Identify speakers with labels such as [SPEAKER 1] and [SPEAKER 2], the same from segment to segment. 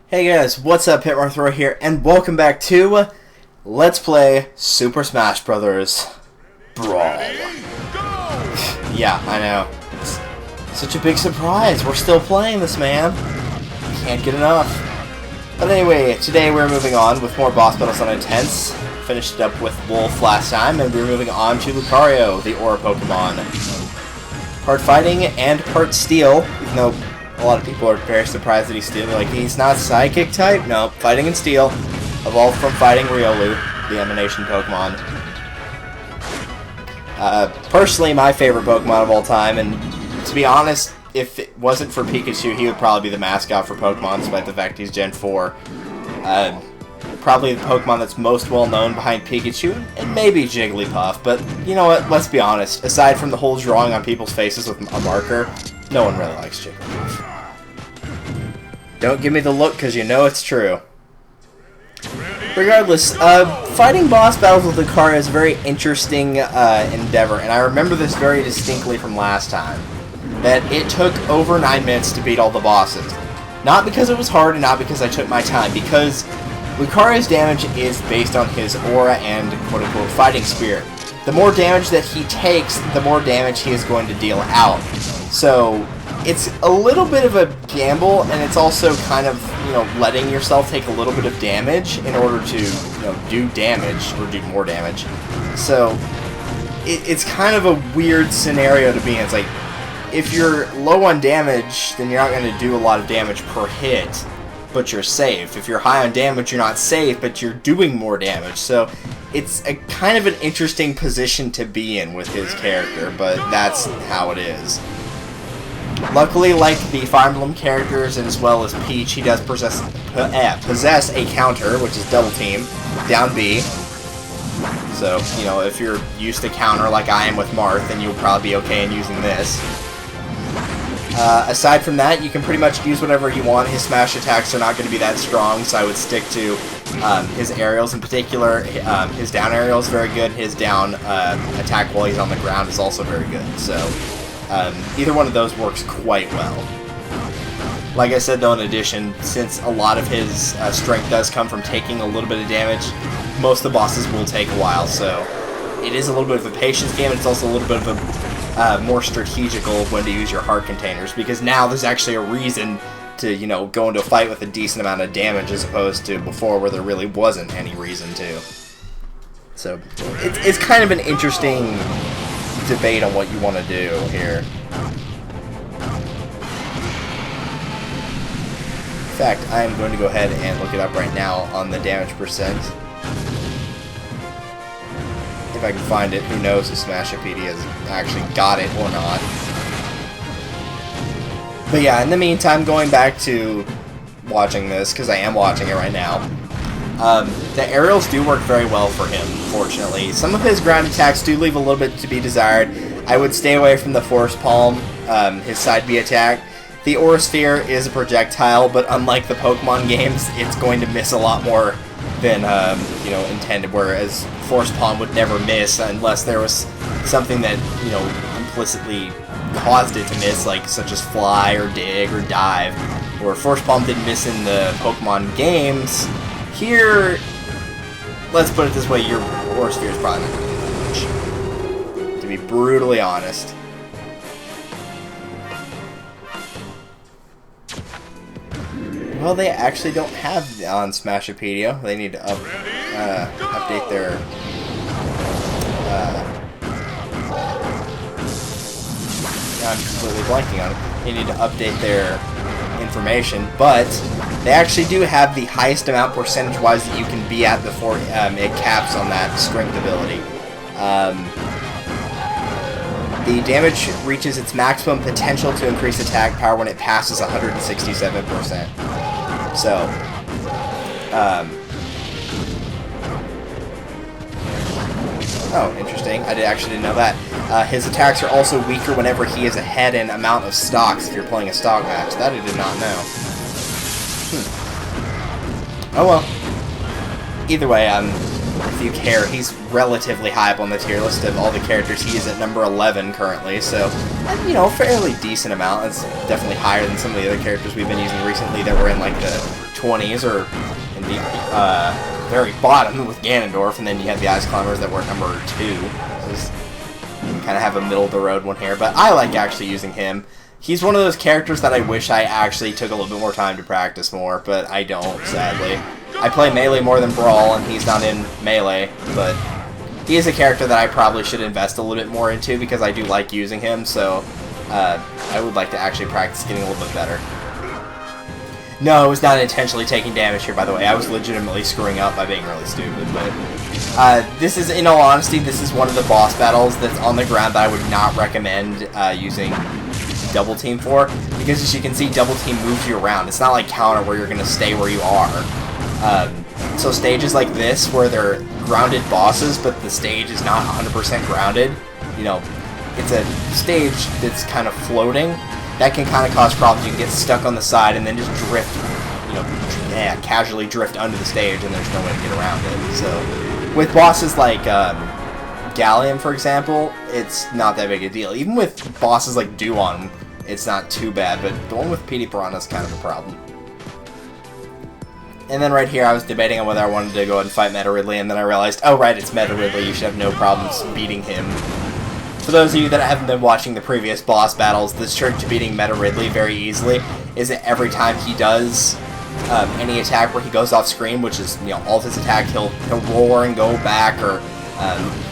[SPEAKER 1] Hey guys, what's up? Hitmarthrower here, and welcome back to Let's Play Super Smash Bros. Brawl. Yeah, I know. It's such a big surprise. We're still playing this, man. Can't get enough. But anyway, today we're moving on with more boss battles on Intense. Finished it up with Wolf last time, and we're moving on to Lucario, the Aura Pokémon. Part fighting and part steel, even though a lot of people are very surprised that he's steel. Like, he's not psychic type? No, fighting and steel. Evolved from fighting Riolu, the Emanation Pokemon. Personally, my favorite Pokemon of all time, and to be honest, if it wasn't for Pikachu, he would probably be the mascot for Pokemon, despite the fact he's Gen 4. Probably the Pokemon that's most well known behind Pikachu, and maybe Jigglypuff, but you know what, let's be honest, aside from the whole drawing on people's faces with a marker, no one really likes Jigglypuff. Don't give me the look, because you know it's true. Regardless, fighting boss battles with Lucario is a very interesting endeavor, and I remember this very distinctly from last time, that it took over 9 minutes to beat all the bosses. Not because it was hard, and not because I took my time, because Lucario's damage is based on his aura and quote-unquote fighting spirit. The more damage that he takes, the more damage he is going to deal out. So, it's a little bit of a gamble, and it's also kind of, letting yourself take a little bit of damage in order to, do damage, or do more damage. So, it's kind of a weird scenario to be in. It's like, if you're low on damage, then you're not going to do a lot of damage per hit, but you're safe. If you're high on damage, you're not safe, but you're doing more damage. So, it's a kind of an interesting position to be in with his character, but that's how it is. Luckily, like the Fire Emblem characters, and as well as Peach, he does possess a counter, which is Double Team, down B. So, if you're used to counter like I am with Marth, then you'll probably be okay in using this. Aside from that, you can pretty much use whatever you want. His smash attacks are not going to be that strong, so I would stick to his aerials in particular. His down aerial is very good. His down attack while he's on the ground is also very good. So, either one of those works quite well. Like I said, though, in addition, since a lot of his strength does come from taking a little bit of damage, most of the bosses will take a while, so it is a little bit of a patience game, and it's also a little bit of a more strategical when to use your heart containers, because now there's actually a reason to, go into a fight with a decent amount of damage as opposed to before where there really wasn't any reason to. So, it's kind of an interesting debate on what you want to do here. In fact, I am going to go ahead and look it up right now on the damage percent. If I can find it, who knows if Smashopedia has actually got it or not. But yeah, in the meantime, going back to watching this, because I am watching it right now, the aerials do work very well for him, fortunately. Some of his ground attacks do leave a little bit to be desired. I would stay away from the Force Palm, his side B attack. The Aura Sphere is a projectile, but unlike the Pokemon games, it's going to miss a lot more than, intended, whereas Force Palm would never miss unless there was something that, implicitly caused it to miss, like such as Fly or Dig or Dive, where Force Palm didn't miss in the Pokemon games. Here, let's put it this way, your Aura Sphere is probably not going to do much, to be brutally honest. Well, they actually don't have on Smashopedia. They need to update their I'm completely blanking on it. They need to update their information, but they actually do have the highest amount percentage-wise that you can be at before it caps on that strength ability. The damage reaches its maximum potential to increase attack power when it passes 167%. So, oh, interesting. I actually didn't know that. His attacks are also weaker whenever he is ahead in amount of stocks if you're playing a stock match. That I did not know. Oh well. Either way, if you care, he's relatively high up on the tier list of all the characters. He is at number 11 currently, so, a fairly decent amount. It's definitely higher than some of the other characters we've been using recently that were in, like, the 20s, or in the very bottom with Ganondorf, and then you have the Ice Climbers that were number 2. So just kind of have a middle-of-the-road one here, but I like actually using him. He's one of those characters that I wish I actually took a little bit more time to practice more, but I don't, sadly. I play Melee more than Brawl, and he's not in Melee, but he is a character that I probably should invest a little bit more into because I do like using him, so I would like to actually practice getting a little bit better. No, I was not intentionally taking damage here, by the way. I was legitimately screwing up by being really stupid, but this is, in all honesty, this is one of the boss battles that's on the ground that I would not recommend using Double Team for, because as you can see, Double Team moves you around. It's not like Counter where you're going to stay where you are. So stages like this, where they're grounded bosses, but the stage is not 100% grounded, you know, it's a stage that's kind of floating, that can kind of cause problems. You can get stuck on the side and then just drift, you know, casually drift under the stage, and there's no way to get around it. So, with bosses like Gallium, for example, it's not that big a deal. Even with bosses like Duon, it's not too bad, but the one with PD Piranha is kind of a problem. And then right here, I was debating on whether I wanted to go ahead and fight Meta Ridley, and then I realized, oh right, it's Meta Ridley, you should have no problems beating him. For those of you that haven't been watching the previous boss battles, the trick to beating Meta Ridley very easily is that every time he does any attack where he goes off screen, which is, you know, all of his attack, he'll roar and go back, or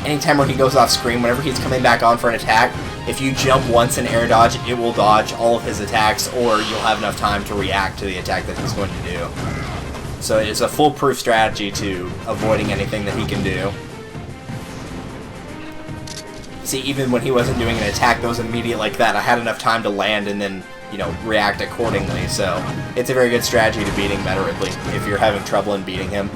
[SPEAKER 1] anytime where he goes off screen, whenever he's coming back on for an attack, if you jump once and air dodge, it will dodge all of his attacks, or you'll have enough time to react to the attack that he's going to do. So it's a foolproof strategy to avoiding anything that he can do. See, even when he wasn't doing an attack that was immediate like that, I had enough time to land and then, you know, react accordingly. So it's a very good strategy to beating Meta Ridley if you're having trouble in beating him.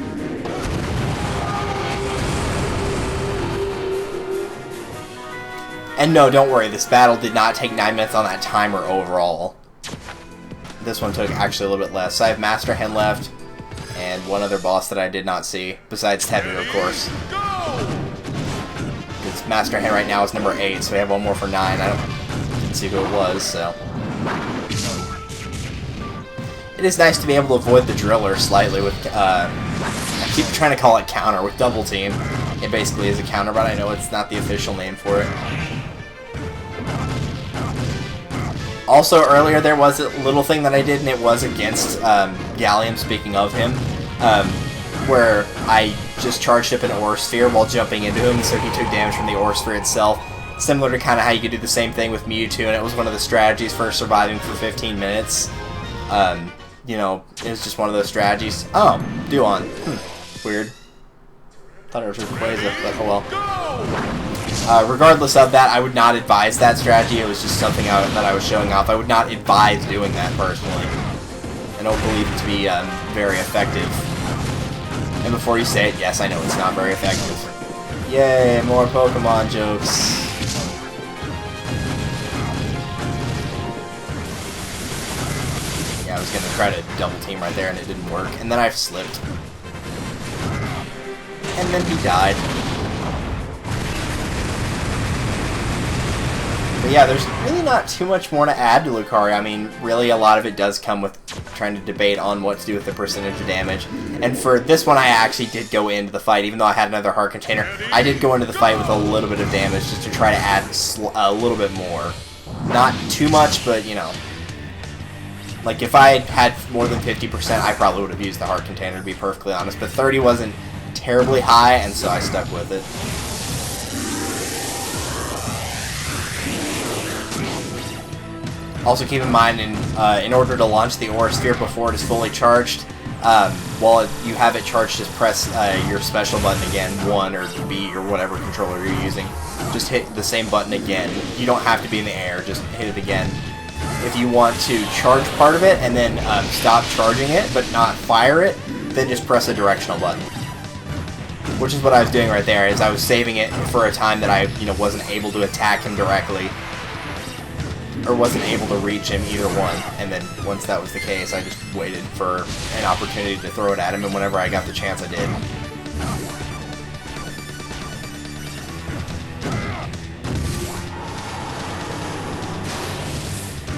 [SPEAKER 1] And no, don't worry, this battle did not take 9 minutes on that timer overall. This one took actually a little bit less. So I have Master Hen left, and one other boss that I did not see, besides Tebu, of course. Because Master Hen right now is number 8, so we have one more for 9. I didn't see who it was, so... It is nice to be able to avoid the Driller slightly with, I keep trying to call it Counter with Double Team. It basically is a counter, but I know it's not the official name for it. Also, earlier there was a little thing that I did, and it was against Gallium, speaking of him, where I just charged up an Aura Sphere while jumping into him, so he took damage from the Aura Sphere itself. Similar to kind of how you could do the same thing with Mewtwo, and it was one of the strategies for surviving for 15 minutes. You know, it was just one of those strategies. Oh, Duon. Weird. Thought it was Rayquaza, but oh well. Regardless of that, I would not advise that strategy. It was just something that I was showing off. I would not advise doing that personally. I don't believe it to be very effective. And before you say it, yes, I know it's not very effective. Yay, more Pokemon jokes. Yeah, I was going to try to double team right there and it didn't work. And then I slipped. And then he died. But yeah, there's really not too much more to add to Lucario. I mean, really a lot of it does come with trying to debate on what to do with the percentage of damage. And for this one, I actually did go into the fight, even though I had another heart container. I did go into the fight with a little bit of damage just to try to add a little bit more. Not too much, but, you know. Like, if I had more than 50%, I probably would have used the heart container, to be perfectly honest. But 30 wasn't terribly high, and so I stuck with it. Also keep in mind, in order to launch the Aura Sphere before it is fully charged, while you have it charged, just press your special button again, 1 or B or whatever controller you're using. Just hit the same button again. You don't have to be in the air, just hit it again. If you want to charge part of it and then stop charging it but not fire it, then just press a directional button. Which is what I was doing right there, is I was saving it for a time that I wasn't able to attack him directly. Or wasn't able to reach him, either one. And then once that was the case, I just waited for an opportunity to throw it at him, and whenever I got the chance, I did.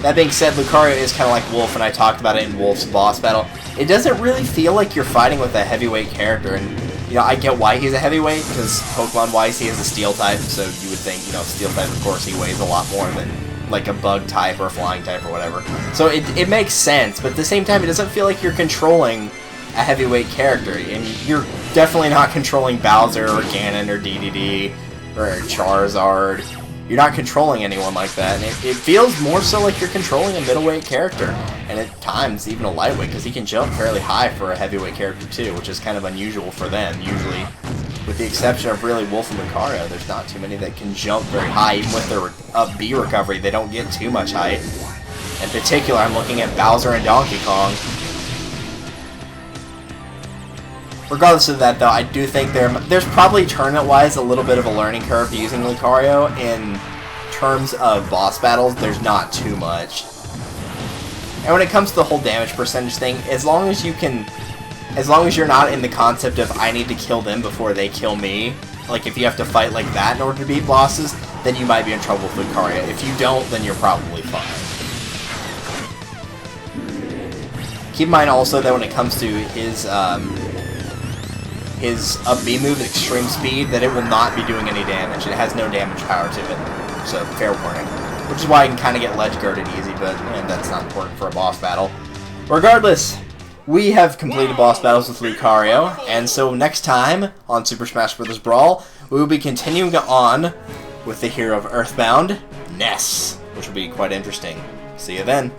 [SPEAKER 1] That being said, Lucario is kind of like Wolf, and I talked about it in Wolf's boss battle. It doesn't really feel like you're fighting with a heavyweight character, and, you know, I get why he's a heavyweight, because Pokemon-wise he is a Steel type, so you would think, you know, Steel type, of course, he weighs a lot more than, like, a Bug type or a Flying type or whatever. So it makes sense, but at the same time, it doesn't feel like you're controlling a heavyweight character, and you're definitely not controlling Bowser or Ganon or DDD or Charizard. You're not controlling anyone like that, and it feels more so like you're controlling a middleweight character, and at times even a lightweight, because he can jump fairly high for a heavyweight character too, which is kind of unusual for them. Usually, with the exception of really Wolf and Lucario, there's not too many that can jump very high. Even with their up B recovery, they don't get too much height. In particular, I'm looking at Bowser and Donkey Kong. Regardless of that, though, I do think there's probably tournament-wise a little bit of a learning curve to using Lucario. In terms of boss battles, there's not too much. And when it comes to the whole damage percentage thing, as long as you're not in the concept of I need to kill them before they kill me, like if you have to fight like that in order to beat bosses, then you might be in trouble with Lucario. If you don't, then you're probably fine. Keep in mind also that when it comes to his up B move at extreme speed, that it will not be doing any damage. It has no damage power to it. So, fair warning. Which is why I can kind of get ledge guarded easy, but that's not important for a boss battle. Regardless, we have completed boss battles with Lucario, and so next time on Super Smash Bros. Brawl, we will be continuing on with the hero of Earthbound, Ness, which will be quite interesting. See you then.